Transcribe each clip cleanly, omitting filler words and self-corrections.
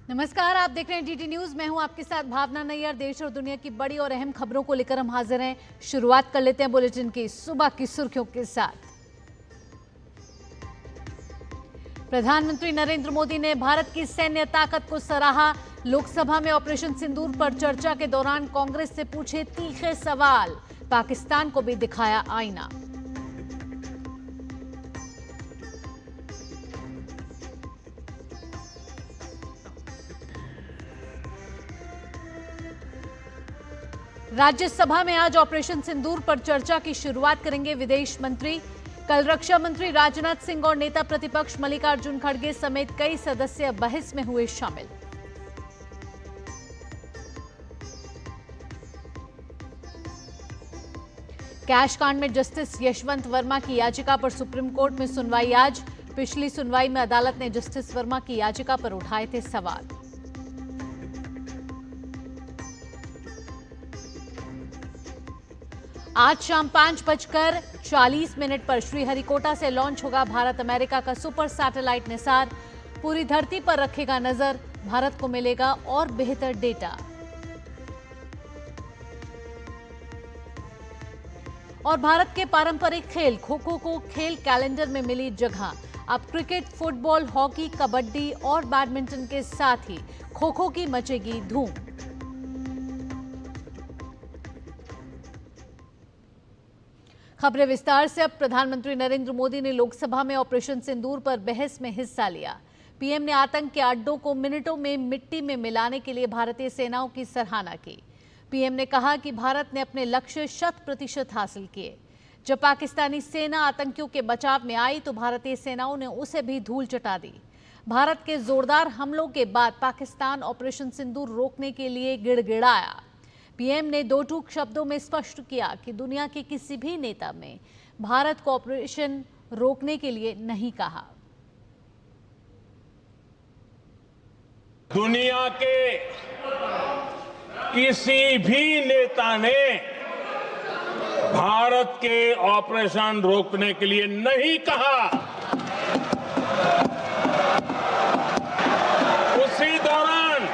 नमस्कार, आप देख रहे हैं डीटी न्यूज। मैं हूं आपके साथ भावना नैयर। देश और दुनिया की बड़ी और अहम खबरों को लेकर हम हाजिर हैं। शुरुआत कर लेते हैं बुलेटिन की सुबह की सुर्खियों के साथ। प्रधानमंत्री नरेंद्र मोदी ने भारत की सैन्य ताकत को सराहा। लोकसभा में ऑपरेशन सिंदूर पर चर्चा के दौरान कांग्रेस से पूछे तीखे सवाल। पाकिस्तान को भी दिखाया आईना। राज्यसभा में आज ऑपरेशन सिंदूर पर चर्चा की शुरुआत करेंगे विदेश मंत्री। कल रक्षा मंत्री राजनाथ सिंह और नेता प्रतिपक्ष मल्लिकार्जुन खड़गे समेत कई सदस्य बहस में हुए शामिल। कैश कांड में जस्टिस यशवंत वर्मा की याचिका पर सुप्रीम कोर्ट में सुनवाई आज। पिछली सुनवाई में अदालत ने जस्टिस वर्मा की याचिका पर उठाए थे सवाल। आज शाम 5:40 पर श्रीहरिकोटा से लॉन्च होगा भारत अमेरिका का सुपर सैटेलाइट निसार। पूरी धरती पर रखेगा नजर। भारत को मिलेगा और बेहतर डेटा। और भारत के पारंपरिक खेल खो खो को खेल कैलेंडर में मिली जगह। अब क्रिकेट, फुटबॉल, हॉकी, कबड्डी और बैडमिंटन के साथ ही खो खो की मचेगी धूम। खबरें विस्तार से। अब प्रधानमंत्री नरेंद्र मोदी ने लोकसभा में ऑपरेशन सिंदूर पर बहस में हिस्सा लिया। पीएम ने आतंक के अड्डों को मिनटों में मिट्टी में मिलाने के लिए भारतीय सेनाओं की सराहना की। पीएम ने कहा कि भारत ने अपने लक्ष्य 100% हासिल किए। जब पाकिस्तानी सेना आतंकियों के बचाव में आई तो भारतीय सेनाओं ने उसे भी धूल चटा दी। भारत के जोरदार हमलों के बाद पाकिस्तान ऑपरेशन सिंदूर रोकने के लिए गिड़गिड़ाया। पीएम ने दो टूक शब्दों में स्पष्ट किया कि दुनिया के किसी भी नेता ने भारत को ऑपरेशन रोकने के लिए नहीं कहा। दुनिया के किसी भी नेता ने भारत के ऑपरेशन रोकने के लिए नहीं कहा। उसी दौरान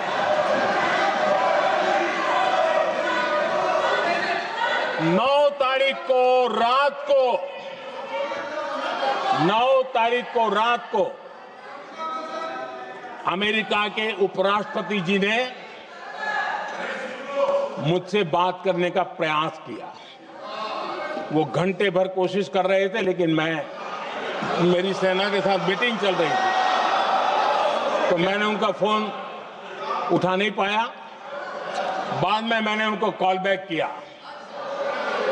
9 तारीख को रात को अमेरिका के उपराष्ट्रपति जी ने मुझसे बात करने का प्रयास किया। वो घंटे भर कोशिश कर रहे थे, लेकिन मेरी सेना के साथ मीटिंग चल रही थी, तो मैंने उनका फोन उठा नहीं पाया। बाद में मैंने उनको कॉल बैक किया।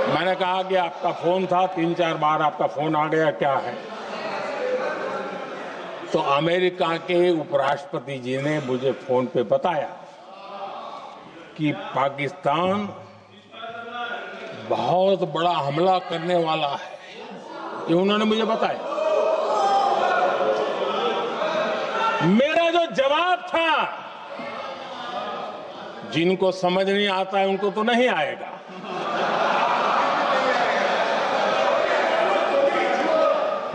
मैंने कहा कि आपका फोन था, 3-4 बार आपका फोन आ गया, क्या है? तो अमेरिका के उपराष्ट्रपति जी ने मुझे फोन पे बताया कि पाकिस्तान बहुत बड़ा हमला करने वाला है। ये उन्होंने मुझे बताया। मेरा जो जवाब था, जिनको समझ नहीं आता है उनको तो नहीं आएगा।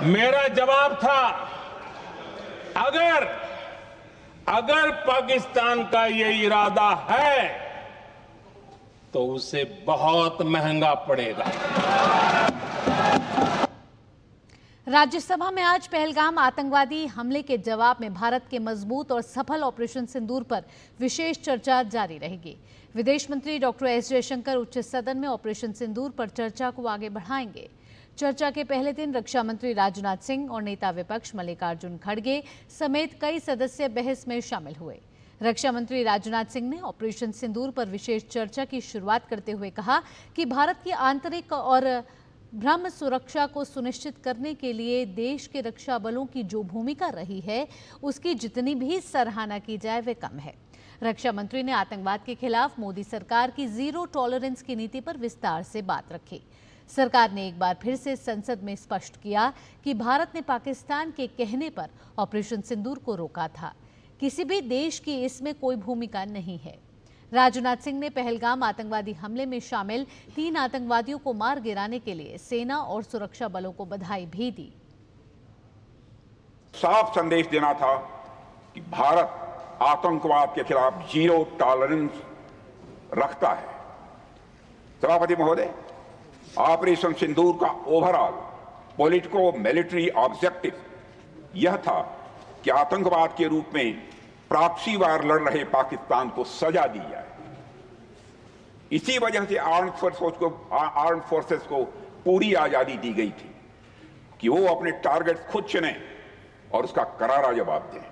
मेरा जवाब था, अगर पाकिस्तान का ये इरादा है तो उसे बहुत महंगा पड़ेगा। राज्यसभा में आज पहलगाम आतंकवादी हमले के जवाब में भारत के मजबूत और सफल ऑपरेशन सिंदूर पर विशेष चर्चा जारी रहेगी। विदेश मंत्री डॉक्टर एस जयशंकर उच्च सदन में ऑपरेशन सिंदूर पर चर्चा को आगे बढ़ाएंगे। चर्चा के पहले दिन रक्षा मंत्री राजनाथ सिंह और नेता विपक्ष मल्लिकार्जुन खड़गे समेत कई सदस्य बहस में शामिल हुए। रक्षा मंत्री राजनाथ सिंह ने ऑपरेशन सिंदूर पर विशेष चर्चा की शुरुआत करते हुए कहा कि भारत की आंतरिक और ब्रह्म सुरक्षा को सुनिश्चित करने के लिए देश के रक्षा बलों की जो भूमिका रही है, उसकी जितनी भी सराहना की जाए वे कम है। रक्षा मंत्री ने आतंकवाद के खिलाफ मोदी सरकार की जीरो टॉलरेंस की नीति पर विस्तार से बात रखी। सरकार ने एक बार फिर से संसद में स्पष्ट किया कि भारत ने पाकिस्तान के कहने पर ऑपरेशन सिंदूर को रोका था। किसी भी देश की इसमें कोई भूमिका नहीं है। राजनाथ सिंह ने पहलगाम आतंकवादी हमले में शामिल 3 आतंकवादियों को मार गिराने के लिए सेना और सुरक्षा बलों को बधाई भी दी। साफ संदेश देना था कि भारत आतंकवाद के खिलाफ जीरो टॉलरेंस रखता है। सभापति महोदय, ऑपरेशन सिंदूर का ओवरऑल पॉलिटिको मिलिट्री ऑब्जेक्टिव यह था कि आतंकवाद के रूप में प्रॉक्सी वार लड़ रहे पाकिस्तान को सजा दी जाए। इसी वजह से आर्म्ड फोर्सेस को पूरी आजादी दी गई थी कि वो अपने टारगेट खुद चुनें और उसका करारा जवाब दें।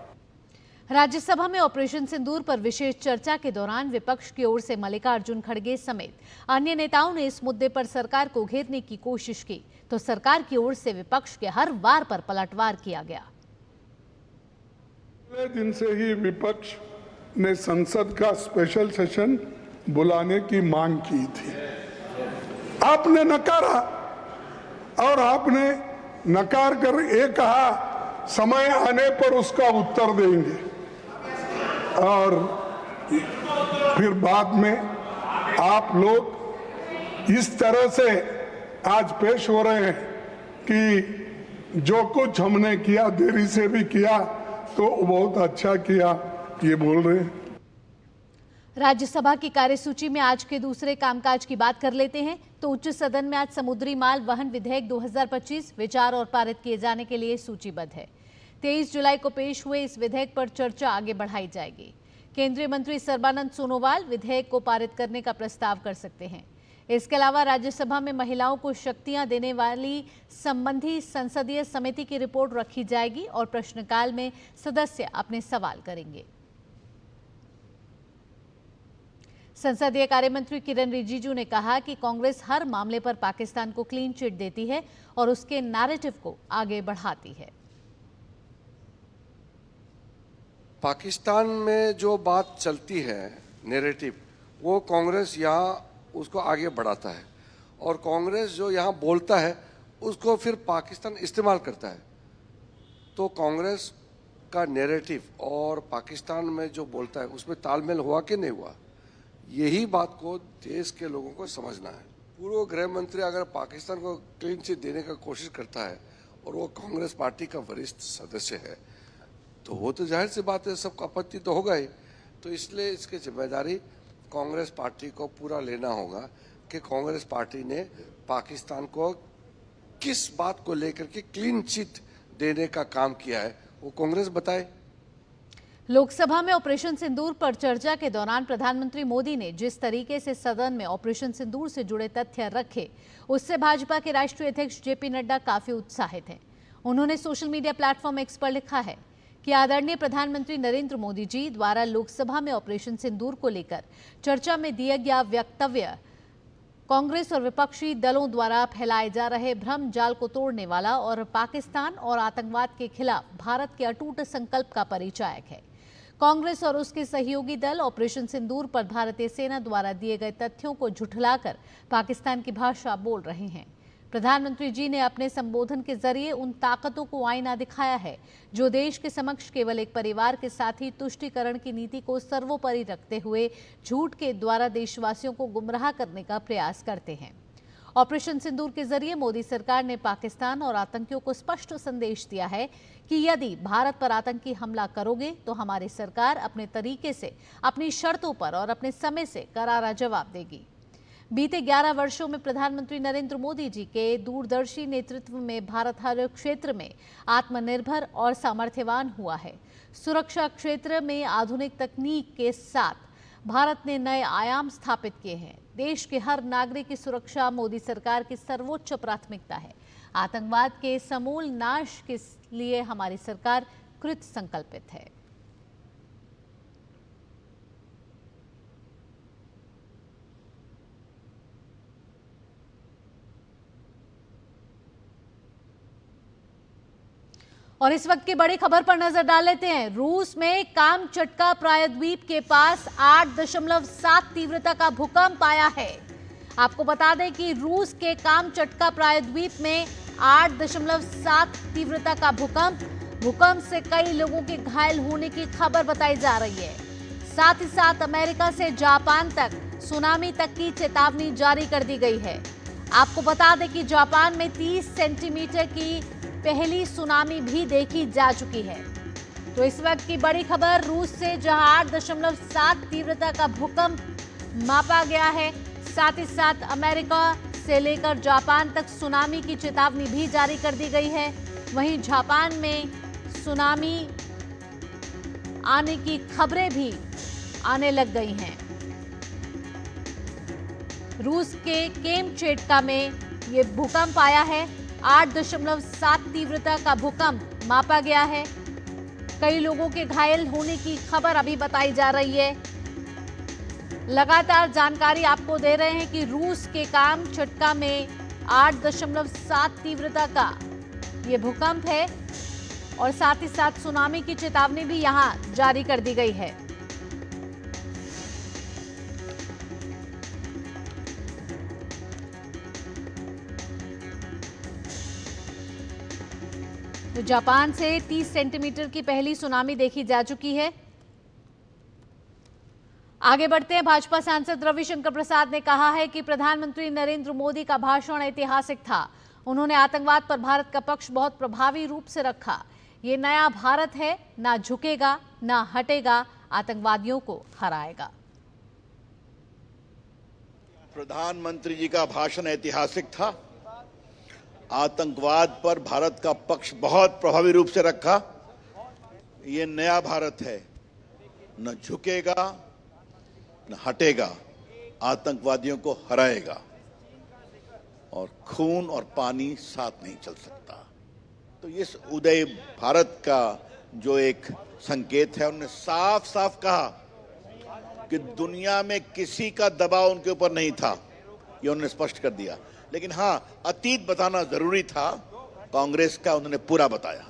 राज्यसभा में ऑपरेशन सिंदूर पर विशेष चर्चा के दौरान विपक्ष की ओर से मल्लिकार्जुन खड़गे समेत अन्य नेताओं ने इस मुद्दे पर सरकार को घेरने की कोशिश की, तो सरकार की ओर से विपक्ष के हर वार पर पलटवार किया गया। पहले दिन से ही विपक्ष ने संसद का स्पेशल सेशन बुलाने की मांग की थी। आपने नकारा और आपने नकार कर ये कहा समय आने पर उसका उत्तर देंगे, और फिर बाद में आप लोग इस तरह से आज पेश हो रहे हैं कि जो कुछ हमने किया देरी से भी किया तो बहुत अच्छा किया, ये बोल रहे हैं। राज्यसभा की कार्यसूची में आज के दूसरे कामकाज की बात कर लेते हैं तो उच्च सदन में आज समुद्री माल वहन विधेयक 2025 विचार और पारित किए जाने के लिए सूचीबद्ध है। 23 जुलाई को पेश हुए इस विधेयक पर चर्चा आगे बढ़ाई जाएगी। केंद्रीय मंत्री सर्बानंद सोनोवाल विधेयक को पारित करने का प्रस्ताव कर सकते हैं। इसके अलावा राज्यसभा में महिलाओं को शक्तियां देने वाली संबंधी संसदीय समिति की रिपोर्ट रखी जाएगी और प्रश्नकाल में सदस्य अपने सवाल करेंगे। संसदीय कार्य मंत्री किरण रिजिजू ने कहा कि कांग्रेस हर मामले पर पाकिस्तान को क्लीन चिट देती है और उसके नैरेटिव को आगे बढ़ाती है। पाकिस्तान में जो बात चलती है नैरेटिव, वो कांग्रेस यहाँ उसको आगे बढ़ाता है और कांग्रेस जो यहाँ बोलता है उसको फिर पाकिस्तान इस्तेमाल करता है। तो कांग्रेस का नैरेटिव और पाकिस्तान में जो बोलता है उसमें तालमेल हुआ कि नहीं हुआ, यही बात को देश के लोगों को समझना है। पूर्व गृह मंत्री अगर पाकिस्तान को क्लीन चिट देने का कोशिश करता है और वो कांग्रेस पार्टी का वरिष्ठ सदस्य है तो वो तो जाहिर सी बात है, सबको आपत्ति तो होगा ही। तो इसलिए इसकी जिम्मेदारी कांग्रेस पार्टी को पूरा लेना होगा कि कांग्रेस पार्टी ने पाकिस्तान को किस बात को लेकर के क्लीन चिट देने का काम किया है, वो कांग्रेस बताए। लोकसभा में ऑपरेशन सिंदूर पर चर्चा के दौरान प्रधानमंत्री मोदी ने जिस तरीके से सदन में ऑपरेशन सिंदूर से जुड़े तथ्य रखे, उससे भाजपा के राष्ट्रीय अध्यक्ष जेपी नड्डा काफी उत्साहित हैं। उन्होंने सोशल मीडिया प्लेटफॉर्म एक्स पर लिखा है कि आदरणीय प्रधानमंत्री नरेंद्र मोदी जी द्वारा लोकसभा में ऑपरेशन सिंदूर को लेकर चर्चा में दिया गया वक्तव्य कांग्रेस और विपक्षी दलों द्वारा फैलाए जा रहे भ्रम जाल को तोड़ने वाला और पाकिस्तान और आतंकवाद के खिलाफ भारत के अटूट संकल्प का परिचायक है। कांग्रेस और उसके सहयोगी दल ऑपरेशन सिंदूर पर भारतीय सेना द्वारा दिए गए तथ्यों को झुठलाकर पाकिस्तान की भाषा बोल रहे हैं। प्रधानमंत्री जी ने अपने संबोधन के जरिए उन ताकतों को आईना दिखाया है जो देश के समक्ष केवल एक परिवार के साथ ही तुष्टीकरण की नीति को सर्वोपरि रखते हुए झूठ के द्वारा देशवासियों को गुमराह करने का प्रयास करते हैं। ऑपरेशन सिंदूर के जरिए मोदी सरकार ने पाकिस्तान और आतंकियों को स्पष्ट संदेश दिया है कि यदि भारत पर आतंकी हमला करोगे तो हमारी सरकार अपने तरीके से, अपनी शर्तों पर और अपने समय से करारा जवाब देगी। बीते 11 वर्षों में प्रधानमंत्री नरेंद्र मोदी जी के दूरदर्शी नेतृत्व में भारत हर क्षेत्र में आत्मनिर्भर और सामर्थ्यवान हुआ है। सुरक्षा क्षेत्र में आधुनिक तकनीक के साथ भारत ने नए आयाम स्थापित किए हैं। देश के हर नागरिक की सुरक्षा मोदी सरकार की सर्वोच्च प्राथमिकता है। आतंकवाद के समूल नाश के लिए हमारी सरकार कृत संकल्पित है। और इस वक्त की बड़ी खबर पर नजर डाल लेते हैं। रूस में कामचटका प्रायद्वीप के पास 8.7 तीव्रता का भूकंप आया है। आपको बता दें कि रूस के कामचटका प्रायद्वीप में 8.7 तीव्रता का भूकंप से कई लोगों के घायल होने की खबर बताई जा रही है। साथ ही साथ अमेरिका से जापान तक सुनामी तक की चेतावनी जारी कर दी गई है। आपको बता दें कि जापान में 30 सेंटीमीटर की पहली सुनामी भी देखी जा चुकी है। तो इस वक्त की बड़ी खबर रूस से, जहां 8.7 तीव्रता का भूकंप मापा गया है। साथ ही साथ अमेरिका से लेकर जापान तक सुनामी की चेतावनी भी जारी कर दी गई है। वहीं जापान में सुनामी आने की खबरें भी आने लग गई हैं। रूस के केमचेटका में ये भूकंप आया है। 8.7 तीव्रता का भूकंप मापा गया है। कई लोगों के घायल होने की खबर अभी बताई जा रही है। लगातार जानकारी आपको दे रहे हैं कि रूस के कामचटका में 8.7 तीव्रता का ये भूकंप है और साथ ही साथ सुनामी की चेतावनी भी यहां जारी कर दी गई है। तो जापान से 30 सेंटीमीटर की पहली सुनामी देखी जा चुकी है। आगे बढ़ते हैं। भाजपा सांसद रविशंकर प्रसाद ने कहा है कि प्रधानमंत्री नरेंद्र मोदी का भाषण ऐतिहासिक था। उन्होंने आतंकवाद पर भारत का पक्ष बहुत प्रभावी रूप से रखा। ये नया भारत है, ना झुकेगा ना हटेगा, आतंकवादियों को हराएगा। प्रधानमंत्री जी का भाषण ऐतिहासिक था। आतंकवाद पर भारत का पक्ष बहुत प्रभावी रूप से रखा। ये नया भारत है, न झुकेगा न हटेगा, आतंकवादियों को हराएगा। और खून और पानी साथ नहीं चल सकता। तो इस उदय भारत का जो एक संकेत है, उन्होंने साफ साफ कहा कि दुनिया में किसी का दबाव उनके ऊपर नहीं था। ये उन्होंने स्पष्ट कर दिया। लेकिन हाँ, अतीत बताना जरूरी था। कांग्रेस का उन्होंने पूरा बताया।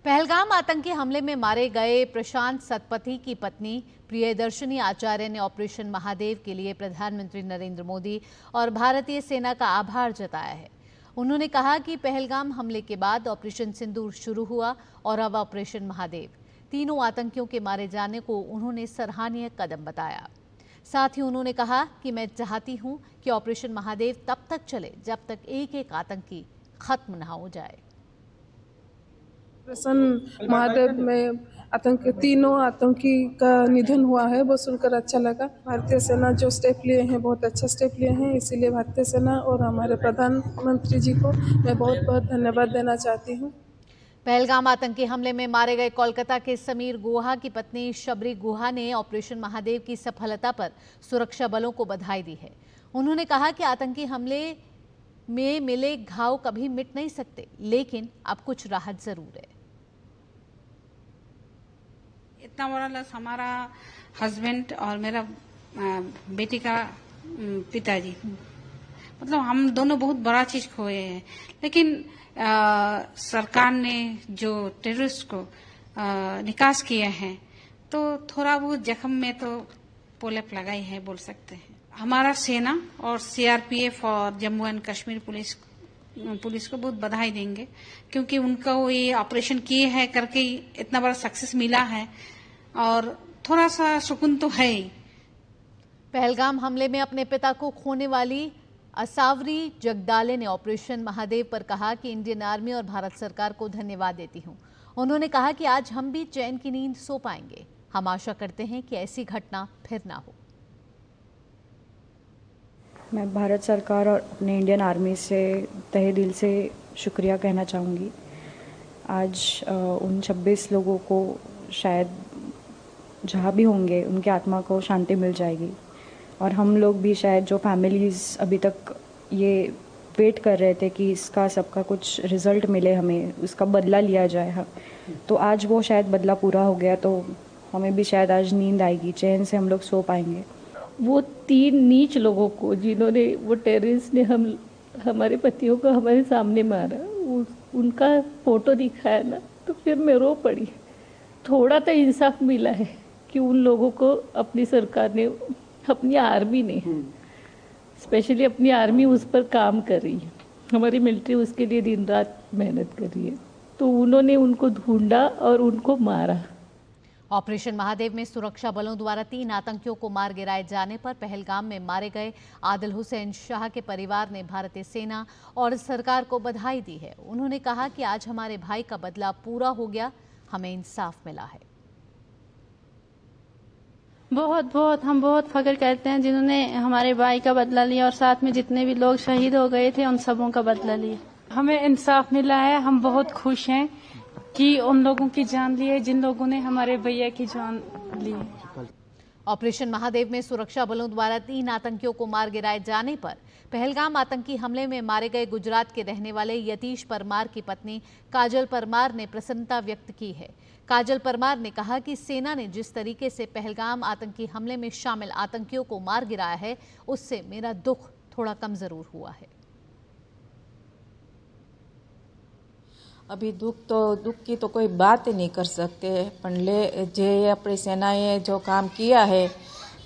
पहलगाम आतंकी हमले में मारे गए प्रशांत सतपथी की पत्नी प्रियदर्शनी आचार्य ने ऑपरेशन महादेव के लिए प्रधानमंत्री नरेंद्र मोदी और भारतीय सेना का आभार जताया है। उन्होंने कहा कि पहलगाम हमले के बाद ऑपरेशन सिंदूर शुरू हुआ और अब ऑपरेशन महादेव। तीनों आतंकियों के मारे जाने को उन्होंने सराहनीय कदम बताया। साथ ही उन्होंने कहा कि मैं चाहती हूं कि ऑपरेशन महादेव तब तक चले जब तक एक एक आतंकी खत्म ना हो जाए। ऑपरेशन महादेव में तीनों आतंकी का निधन हुआ है, वो सुनकर अच्छा लगा। भारतीय सेना जो स्टेप लिए हैं बहुत अच्छा स्टेप लिए हैं, इसीलिए भारतीय सेना और हमारे प्रधानमंत्री जी को मैं बहुत बहुत धन्यवाद देना चाहती हूँ। पहलगाम आतंकी हमले में मारे गए कोलकाता के समीर गुहा की पत्नी शबरी गुहा ने ऑपरेशन महादेव की सफलता पर सुरक्षा बलों को बधाई दी है। उन्होंने कहा कि आतंकी हमले में मिले घाव कभी मिट नहीं सकते, लेकिन अब कुछ राहत जरूर है। इतना बड़ा लॉस हमारा हस्बैंड और मेरा बेटी का पिताजी, मतलब हम दोनों बहुत बड़ा चीज खोए हैं। लेकिन सरकार ने जो टेररिस्ट को निकास किए हैं, तो थोड़ा बहुत जख्म में तो पोलप लगाई है बोल सकते हैं। हमारा सेना और सीआरपीएफ और जम्मू एंड कश्मीर पुलिस को बहुत बधाई देंगे, क्योंकि उनको ये ऑपरेशन किए हैं करके इतना बड़ा सक्सेस मिला है और थोड़ा सा सुकून तो है ही। पहलगाम हमले में अपने पिता को खोने वाली असावरी जगदाले ने ऑपरेशन महादेव पर कहा कि इंडियन आर्मी और भारत सरकार को धन्यवाद देती हूं। उन्होंने कहा कि आज हम भी चैन की नींद सो पाएंगे। हम आशा करते हैं कि ऐसी घटना फिर ना हो। मैं भारत सरकार और अपने इंडियन आर्मी से तहे दिल से शुक्रिया कहना चाहूँगी। आज उन 26 लोगों को शायद जहाँ भी होंगे उनकी आत्मा को शांति मिल जाएगी, और हम लोग भी शायद जो फैमिलीज़ अभी तक ये वेट कर रहे थे कि इसका सबका कुछ रिज़ल्ट मिले, हमें उसका बदला लिया जाए, तो आज वो शायद बदला पूरा हो गया। तो हमें भी शायद आज नींद आएगी, चैन से हम लोग सो पाएंगे। वो 3 नीच लोगों को जिन्होंने, वो टेररिस्ट ने हमारे पतियों को हमारे सामने मारा, उनका फोटो दिखाया ना, तो फिर मैं रो पड़ी। थोड़ा तो इंसाफ मिला है कि उन लोगों को अपनी सरकार ने, अपनी आर्मी ने स्पेशली अपनी आर्मी उस पर काम कर रही है, हमारी मिलिट्री उसके लिए दिन रात मेहनत कर रही है। तो उन्होंने उनको ढूंढा और उनको मारा। ऑपरेशन महादेव में सुरक्षा बलों द्वारा 3 आतंकियों को मार गिराए जाने पर पहलगाम में मारे गए आदिल हुसैन शाह के परिवार ने भारतीय सेना और सरकार को बधाई दी है। उन्होंने कहा कि आज हमारे भाई का बदला पूरा हो गया, हमें इंसाफ मिला है। हम बहुत फख्र करते हैं जिन्होंने हमारे भाई का बदला लिया और साथ में जितने भी लोग शहीद हो गए थे उन सबों का बदला लिया। हमें इंसाफ मिला है, हम बहुत खुश हैं कि उन लोगों की जान ली है जिन लोगों ने हमारे भैया की जान ली। ऑपरेशन महादेव में सुरक्षा बलों द्वारा 3 आतंकियों को मार गिराए जाने पर पहलगाम आतंकी हमले में मारे गए गुजरात के रहने वाले यतीश परमार की पत्नी काजल परमार ने प्रसन्नता व्यक्त की है। काजल परमार ने कहा कि सेना ने जिस तरीके से पहलगाम आतंकी हमले में शामिल आतंकियों को मार गिराया है, उससे मेरा दुख थोड़ा कम जरूर हुआ है। अभी दुख की तो कोई बात ही नहीं कर सकते, पर जे अपनी सेनाएं जो काम किया है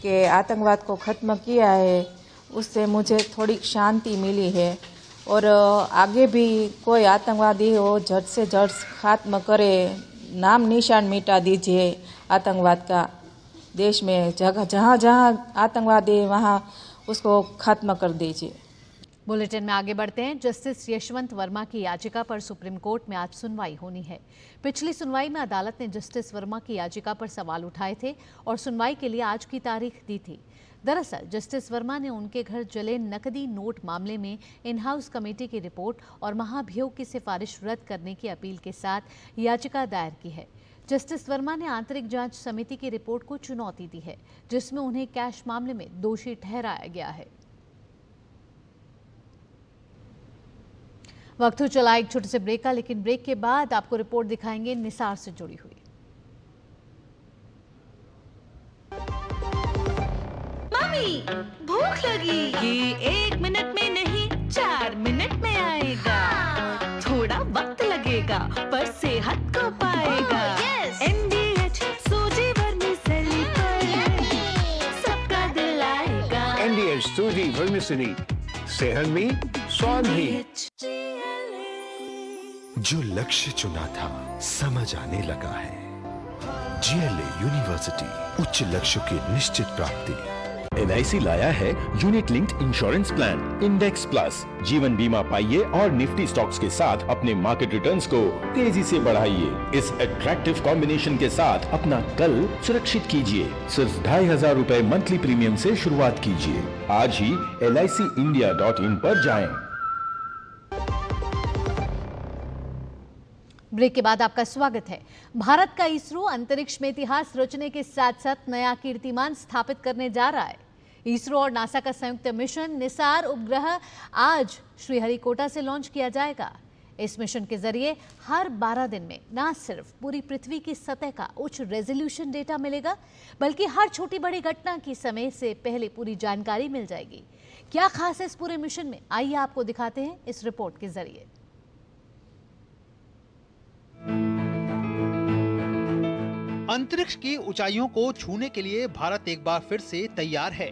कि आतंकवाद को ख़त्म किया है, उससे मुझे थोड़ी शांति मिली है। और आगे भी कोई आतंकवादी हो झट से झट खात्मा करे, नाम निशान मिटा दीजिए आतंकवाद का। देश में जहाँ जहाँ आतंकवादी है वहाँ उसको खात्मा कर दीजिए। बुलेटिन में आगे बढ़ते हैं। जस्टिस यशवंत वर्मा की याचिका पर सुप्रीम कोर्ट में आज सुनवाई होनी है। पिछली सुनवाई में अदालत ने जस्टिस वर्मा की याचिका पर सवाल उठाए थे और सुनवाई के लिए आज की तारीख दी थी। दरअसल जस्टिस वर्मा ने उनके घर जले नकदी नोट मामले में इन हाउस कमेटी की रिपोर्ट और महाभियोग की सिफारिश रद्द करने की अपील के साथ याचिका दायर की है। जस्टिस वर्मा ने आंतरिक जांच समिति की रिपोर्ट को चुनौती दी है, जिसमें उन्हें कैश मामले में दोषी ठहराया गया है। वक्त हो चला एक छोटे से ब्रेक का, लेकिन ब्रेक के बाद आपको रिपोर्ट दिखाएंगे निसार से जुड़ी हुई। मम्मी भूख लगी। ये 1 मिनट में नहीं 4 मिनट में आएगा। थोड़ा वक्त लगेगा पर सेहत को पाएगा। NDH सूजी वर्मिसेली पर सबका दिल आएगा। NDH सूजी वर्मिसेली, सेहत भी स्वाद भी। जो लक्ष्य चुना था समझ आने लगा है। GLA यूनिवर्सिटी, उच्च लक्ष्य की निश्चित प्राप्ति। LIC लाया है unit linked insurance plan index plus. जीवन बीमा पाइए और निफ्टी स्टॉक्स के साथ अपने मार्केट रिटर्न्स को तेजी से बढ़ाइए। इस अट्रैक्टिव कॉम्बिनेशन के साथ अपना कल सुरक्षित कीजिए। सिर्फ 2500 रुपए मंथली प्रीमियम से शुरुआत कीजिए। आज ही LICindia.in पर जाएं। ब्रेक के बाद आपका स्वागत है। भारत का इसरो अंतरिक्ष में इतिहास रचने के साथ साथ नया कीर्तिमान स्थापित करने जा रहा है। इसरो और नासा का संयुक्त मिशन निसार उपग्रह आज श्रीहरिकोटा से लॉन्च किया जाएगा। इस मिशन के जरिए हर 12 दिन में न सिर्फ पूरी पृथ्वी की सतह का उच्च रेजोल्यूशन डेटा मिलेगा, बल्कि हर छोटी बड़ी घटना की समय से पहले पूरी जानकारी मिल जाएगी। क्या खास है इस पूरे मिशन में, आइए आपको दिखाते हैं इस रिपोर्ट के जरिए। अंतरिक्ष की ऊंचाइयों को छूने के लिए भारत एक बार फिर से तैयार है।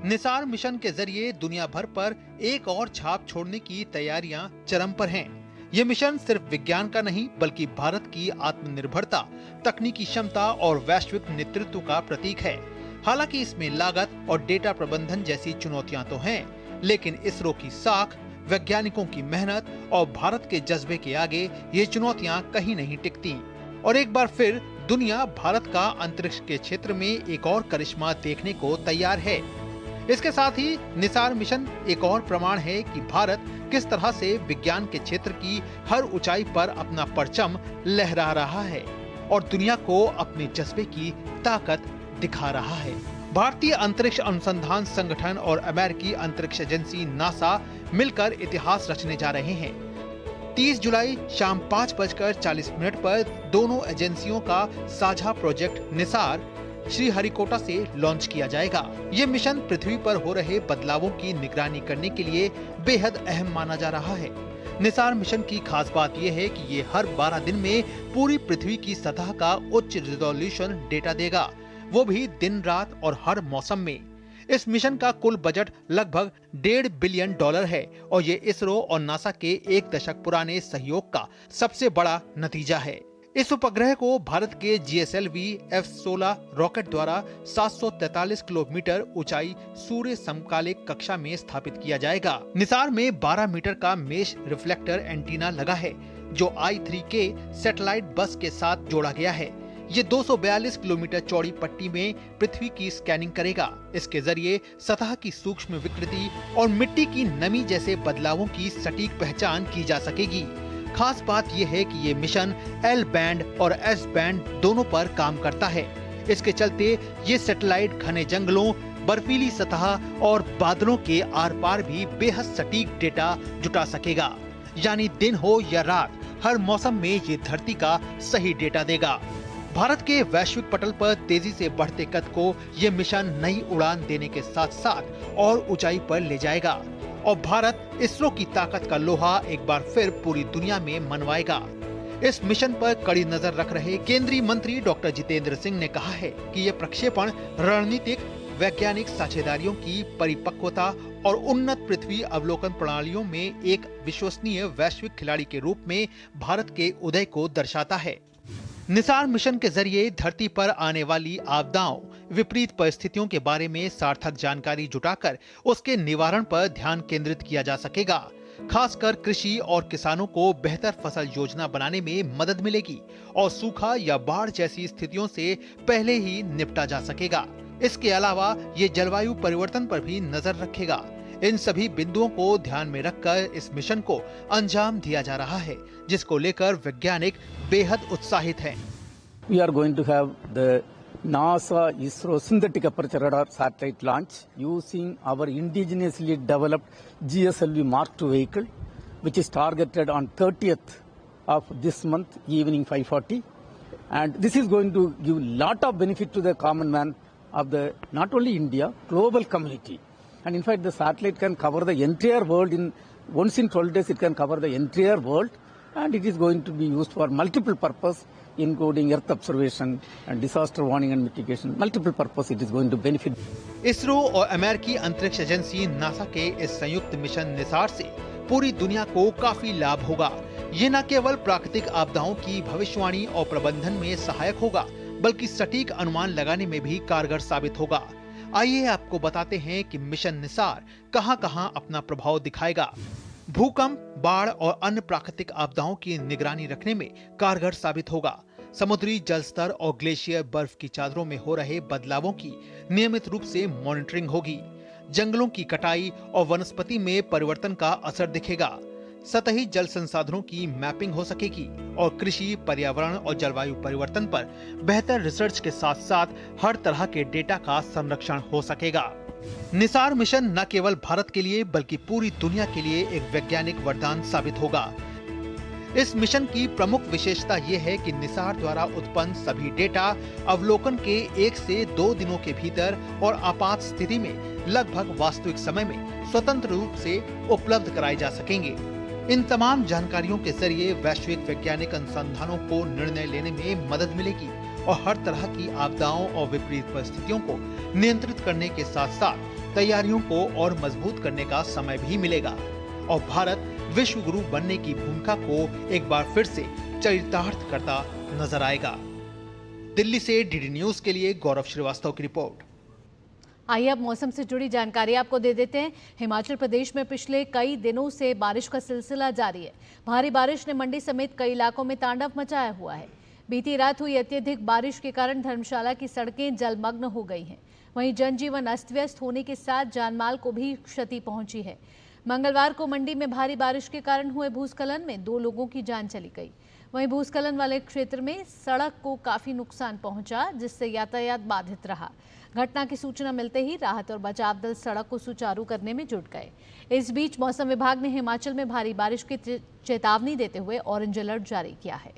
निसार मिशन के जरिए दुनिया भर पर एक और छाप छोड़ने की तैयारियां चरम पर हैं। ये मिशन सिर्फ विज्ञान का नहीं बल्कि भारत की आत्मनिर्भरता, तकनीकी क्षमता और वैश्विक नेतृत्व का प्रतीक है। हालांकि इसमें लागत और डेटा प्रबंधन जैसी चुनौतियां तो हैं, लेकिन इसरो की साख, वैज्ञानिकों की मेहनत और भारत के जज्बे के आगे ये चुनौतियां कहीं नहीं टिकती। और एक बार फिर दुनिया भारत का अंतरिक्ष के क्षेत्र में एक और करिश्मा देखने को तैयार है। इसके साथ ही निसार मिशन एक और प्रमाण है कि भारत किस तरह से विज्ञान के क्षेत्र की हर ऊंचाई पर अपना परचम लहरा रहा है और दुनिया को अपने जज्बे की ताकत दिखा रहा है। भारतीय अंतरिक्ष अनुसंधान संगठन और अमेरिकी अंतरिक्ष एजेंसी नासा मिलकर इतिहास रचने जा रहे हैं। 30 जुलाई शाम 5:40 पर दोनों एजेंसियों का साझा प्रोजेक्ट निसार श्रीहरिकोटा से लॉन्च किया जाएगा। ये मिशन पृथ्वी पर हो रहे बदलावों की निगरानी करने के लिए बेहद अहम माना जा रहा है। निसार मिशन की खास बात यह है कि ये हर 12 दिन में पूरी पृथ्वी की सतह का उच्च रिजोल्यूशन डेटा देगा, वो भी दिन रात और हर मौसम में। इस मिशन का कुल बजट लगभग $1.5 बिलियन है और ये इसरो और नासा के 1 दशक पुराने सहयोग का सबसे बड़ा नतीजा है। इस उपग्रह को भारत के GSLV F-16 रॉकेट द्वारा 743 किलोमीटर ऊंचाई सूर्य समकालिक कक्षा में स्थापित किया जाएगा। निसार में 12 मीटर का मेश रिफ्लेक्टर एंटीना लगा है जो I-3K सैटेलाइट बस के साथ जोड़ा गया है। ये 242 किलोमीटर चौड़ी पट्टी में पृथ्वी की स्कैनिंग करेगा। इसके जरिए सतह की सूक्ष्म विकृति और मिट्टी की नमी जैसे बदलावों की सटीक पहचान की जा सकेगी। खास बात यह है कि ये मिशन L बैंड और S बैंड दोनों पर काम करता है। इसके चलते ये सैटेलाइट घने जंगलों, बर्फीली सतह और बादलों के आर पार भी बेहद सटीक डेटा जुटा सकेगा। यानी दिन हो या रात, हर मौसम में ये धरती का सही डेटा देगा। भारत के वैश्विक पटल पर तेजी से बढ़ते कद को ये मिशन नई उड़ान देने के साथ साथ और ऊंचाई पर ले जाएगा और भारत इसरो की ताकत का लोहा एक बार फिर पूरी दुनिया में मनवाएगा। इस मिशन पर कड़ी नजर रख रहे केंद्रीय मंत्री डॉक्टर जितेंद्र सिंह ने कहा है कि ये प्रक्षेपण रणनीतिक वैज्ञानिक साझेदारियों की परिपक्वता और उन्नत पृथ्वी अवलोकन प्रणालियों में एक विश्वसनीय वैश्विक खिलाड़ी के रूप में भारत के उदय को दर्शाता है। निसार मिशन के जरिए धरती पर आने वाली आपदाओं, विपरीत परिस्थितियों के बारे में सार्थक जानकारी जुटाकर उसके निवारण पर ध्यान केंद्रित किया जा सकेगा। खासकर कृषि और किसानों को बेहतर फसल योजना बनाने में मदद मिलेगी और सूखा या बाढ़ जैसी स्थितियों से पहले ही निपटा जा सकेगा। इसके अलावा ये जलवायु परिवर्तन पर भी नजर रखेगा। इन सभी बिंदुओं को ध्यान में रखकर इस मिशन को अंजाम दिया जा रहा है, जिसको लेकर वैज्ञानिक बेहद उत्साहित हैं। We are going to have the NASA ISRO synthetic aperture radar satellite launch using our indigenously developed GSLV Mark II vehicle, which is targeted on 30th of this month, evening 5:40. And this is going to give lot of benefit to the common man of the not only India, global community. And in fact, the satellite can cover the entire world once in 12 days. It can cover the entire world, and it is going to be used for multiple purpose, including earth observation and disaster warning and mitigation. Multiple purpose it is going to benefit. ISRO और अमेरिकी अंतरिक्ष agency NASA के इस संयुक्त mission Nisar से पूरी दुनिया को काफी लाभ होगा। ये न केवल प्राकृतिक आपदाओं की भविष्यवाणी और प्रबंधन में सहायक होगा, बल्कि सटीक अनुमान लगाने में भी कारगर साबित होगा। आइए आपको बताते हैं कि मिशन निसार कहां-कहां अपना प्रभाव दिखाएगा। भूकंप, बाढ़ और अन्य प्राकृतिक आपदाओं की निगरानी रखने में कारगर साबित होगा। समुद्री जल स्तर और ग्लेशियर बर्फ की चादरों में हो रहे बदलावों की नियमित रूप से मॉनिटरिंग होगी। जंगलों की कटाई और वनस्पति में परिवर्तन का असर दिखेगा। सतही जल संसाधनों की मैपिंग हो सकेगी और कृषि, पर्यावरण और जलवायु परिवर्तन पर बेहतर रिसर्च के साथ साथ हर तरह के डेटा का संरक्षण हो सकेगा। निसार मिशन न केवल भारत के लिए बल्कि पूरी दुनिया के लिए एक वैज्ञानिक वरदान साबित होगा। इस मिशन की प्रमुख विशेषता ये है कि निसार द्वारा उत्पन्न सभी डेटा अवलोकन के 1 से 2 दिनों के भीतर और आपात स्थिति में लगभग वास्तविक समय में स्वतंत्र रूप से उपलब्ध कराए जा सकेंगे। इन तमाम जानकारियों के जरिए वैश्विक वैज्ञानिक अनुसंधानों को निर्णय लेने में मदद मिलेगी और हर तरह की आपदाओं और विपरीत परिस्थितियों को नियंत्रित करने के साथ साथ तैयारियों को और मजबूत करने का समय भी मिलेगा और भारत विश्व गुरु बनने की भूमिका को एक बार फिर से चरितार्थ करता नजर आएगा। दिल्ली से डीडी न्यूज के लिए गौरव श्रीवास्तव की रिपोर्ट। आइए अब मौसम से जुड़ी जानकारी आपको दे देते हैं। हिमाचल प्रदेश में पिछले कई दिनों से बारिश का सिलसिला जारी है। भारी बारिश ने मंडी समेत कई इलाकों में तांडव मचाया हुआ है। बीती रात हुई अत्यधिक बारिश के कारण धर्मशाला की सड़कें जलमग्न हो गई हैं। वहीं जनजीवन अस्त व्यस्त होने के साथ जानमाल को भी क्षति पहुंची है। मंगलवार को मंडी में भारी बारिश के कारण हुए भूस्खलन में 2 लोगों की जान चली गई। वहीं भूस्खलन वाले क्षेत्र में सड़क को काफी नुकसान पहुंचा, जिससे यातायात बाधित रहा। घटना की सूचना मिलते ही राहत और बचाव दल सड़क को सुचारू करने में जुट गए। इस बीच मौसम विभाग ने हिमाचल में भारी बारिश की चेतावनी देते हुए ऑरेंज अलर्ट जारी किया है।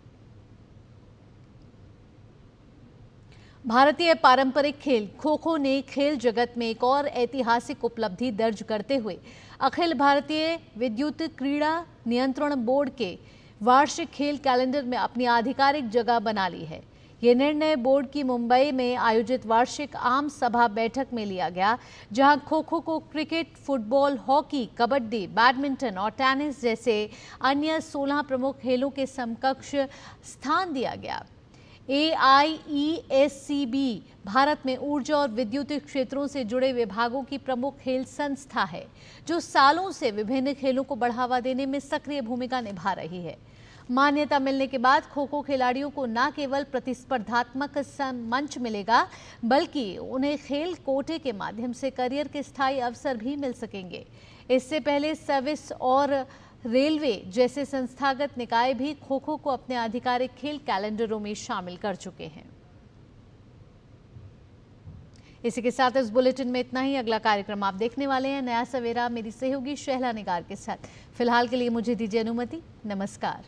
भारतीय पारंपरिक खेल खो खो ने खेल जगत में एक और ऐतिहासिक उपलब्धि दर्ज करते हुए अखिल भारतीय विद्युत क्रीड़ा नियंत्रण बोर्ड के वार्षिक खेल कैलेंडर में अपनी आधिकारिक जगह बना ली है। ये निर्णय बोर्ड की मुंबई में आयोजित वार्षिक आम सभा बैठक में लिया गया, जहां खो-खो को cricket, football, hockey, kabaddi, badminton और टेनिस जैसे अन्य 16 प्रमुख खेलों के समकक्ष स्थान दिया गया। AIESCB भारत में ऊर्जा और विद्युतीय क्षेत्रों से जुड़े विभागों की प्रमुख खेल संस्था है, जो सालों से विभिन्न खेलों को बढ़ावा देने में सक्रिय भूमिका निभा रही है। मान्यता मिलने के बाद खो-खो खिलाड़ियों को न केवल प्रतिस्पर्धात्मक मंच मिलेगा, बल्कि उन्हें खेल कोटे के माध्यम से करियर के स्थायी अवसर भी मिल सकेंगे। इससे पहले सर्विस और रेलवे जैसे संस्थागत निकाय भी खो-खो को अपने आधिकारिक खेल कैलेंडरों में शामिल कर चुके हैं। इसी के साथ इस बुलेटिन में इतना ही। अगला कार्यक्रम आप देखने वाले हैं नया सवेरा, मेरी सहयोगी शहला निगार के साथ। फिलहाल के लिए मुझे दीजिए अनुमति। नमस्कार।